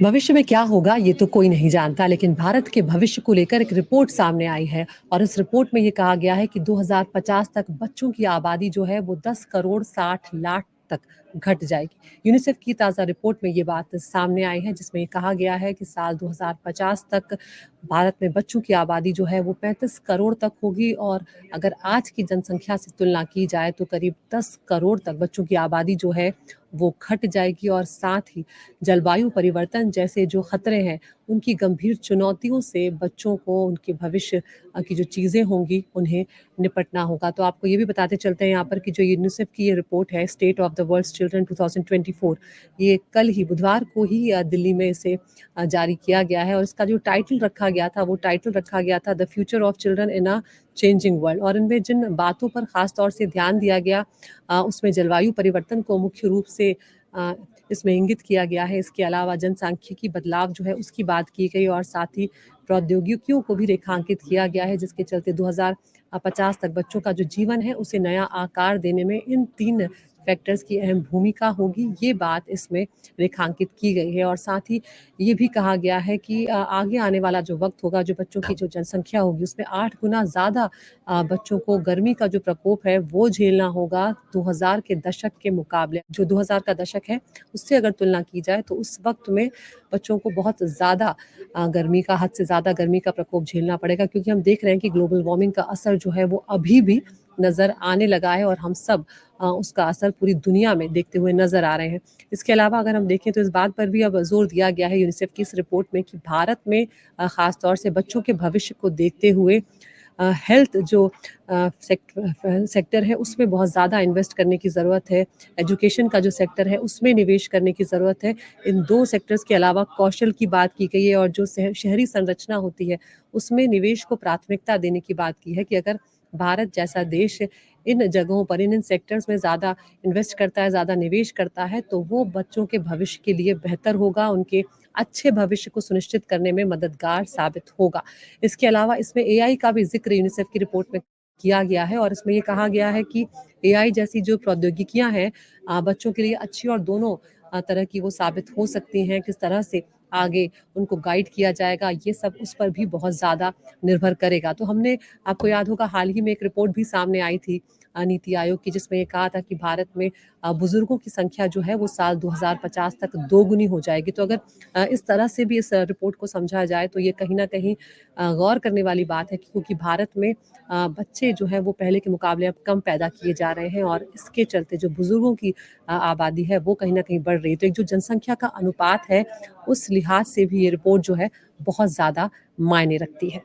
भविष्य में क्या होगा ये तो कोई नहीं जानता, लेकिन भारत के भविष्य को लेकर एक रिपोर्ट सामने आई है और इस रिपोर्ट में ये कहा गया है कि 2050 तक बच्चों की आबादी जो है वो 10 करोड़ 60 लाख तक घट जाएगी। यूनिसेफ की ताज़ा रिपोर्ट में ये बात सामने आई है, जिसमें ये कहा गया है कि साल 2050 तक भारत में बच्चों की आबादी जो है वो 35 करोड़ तक होगी और अगर आज की जनसंख्या से तुलना की जाए तो करीब 10 करोड़ तक बच्चों की आबादी जो है वो घट जाएगी और साथ ही जलवायु परिवर्तन जैसे जो खतरे हैं, उनकी गंभीर चुनौतियों से बच्चों को उनके भविष्य की जो चीज़ें होंगी, उन्हें निपटना होगा। तो आपको ये भी बताते चलते हैं यहाँ पर कि जो यूनिसेफ की ये रिपोर्ट है, state of the world's children 2024, ये कल ही बुधवार को ही दिल्ली में इसे जारी किया गया है और इसका जो टाइटल रखा गया था, वो टाइटल रखा गया था the future of children in a changing world. और इनमें जिन बातों पर ख़ास तौर से ध्यान दिया गया, उसमें जलवायु परिवर्तन को मुख्य रूप से अ, इसमें इंगित किया गया है। इसके अलावा जनसांख्यिकी बदलाव जो है उसकी बात की गई और साथ ही प्रौद्योगिकियों को भी रेखांकित किया गया है, जिसके चलते 2050 तक बच्चों का जो जीवन है उसे नया आकार देने में इन 3 फैक्टर्स की अहम भूमिका होगी, ये बात इसमें रेखांकित की गई है। और साथ ही ये भी कहा गया है कि आगे आने वाला जो वक्त होगा, जो बच्चों की जो जनसंख्या होगी उसमें 8 गुना ज़्यादा बच्चों को गर्मी का जो प्रकोप है वो झेलना होगा 2000 के दशक के मुकाबले। जो 2000 का दशक है उससे अगर तुलना की जाए तो उस वक्त में बच्चों को बहुत ज़्यादा गर्मी का, हद से ज़्यादा गर्मी का प्रकोप झेलना पड़ेगा, क्योंकि हम देख रहे हैं कि ग्लोबल वार्मिंग का असर जो है वो अभी भी नज़र आने लगा है और हम सब उसका असर पूरी दुनिया में देखते हुए नज़र आ रहे हैं। इसके अलावा अगर हम देखें तो इस बात पर भी अब ज़ोर दिया गया है यूनिसेफ की इस रिपोर्ट में कि भारत में ख़ास तौर से बच्चों के भविष्य को देखते हुए हेल्थ जो सेक्टर है उसमें बहुत ज़्यादा इन्वेस्ट करने की ज़रूरत है। एजुकेशन का जो सेक्टर है उसमें निवेश करने की ज़रूरत है। इन 2 सेक्टर्स के अलावा कौशल की बात की गई है और जो शहरी संरचना होती है उसमें निवेश को प्राथमिकता देने की बात की है कि अगर भारत जैसा देश इन जगहों पर इन सेक्टर्स में ज़्यादा इन्वेस्ट करता है, ज़्यादा निवेश करता है, तो वो बच्चों के भविष्य के लिए बेहतर होगा, उनके अच्छे भविष्य को सुनिश्चित करने में मददगार साबित होगा। इसके अलावा इसमें एआई का भी ज़िक्र यूनिसेफ की रिपोर्ट में किया गया है और इसमें ये कहा गया है कि एआई जैसी जो प्रौद्योगिकियां हैं बच्चों के लिए अच्छी और दोनों तरह की वो साबित हो सकती हैं। किस तरह से आगे उनको गाइड किया जाएगा, ये सब उस पर भी बहुत ज़्यादा निर्भर करेगा। तो हमने, आपको याद होगा, हाल ही में एक रिपोर्ट भी सामने आई थी नीति आयोग की, जिसमें ये कहा था कि भारत में बुजुर्गों की संख्या जो है वो साल 2050 तक दोगुनी हो जाएगी। तो अगर इस तरह से भी इस रिपोर्ट को समझा जाए तो ये कहीं ना कहीं गौर करने वाली बात है, क्योंकि भारत में बच्चे जो है वो पहले के मुकाबले अब कम पैदा किए जा रहे हैं और इसके चलते जो बुजुर्गों की आबादी है वो कहीं ना कहीं बढ़ रही है। तो एक जो जनसंख्या का अनुपात है उस लिहाज से भी ये रिपोर्ट जो है बहुत ज़्यादा मायने रखती है।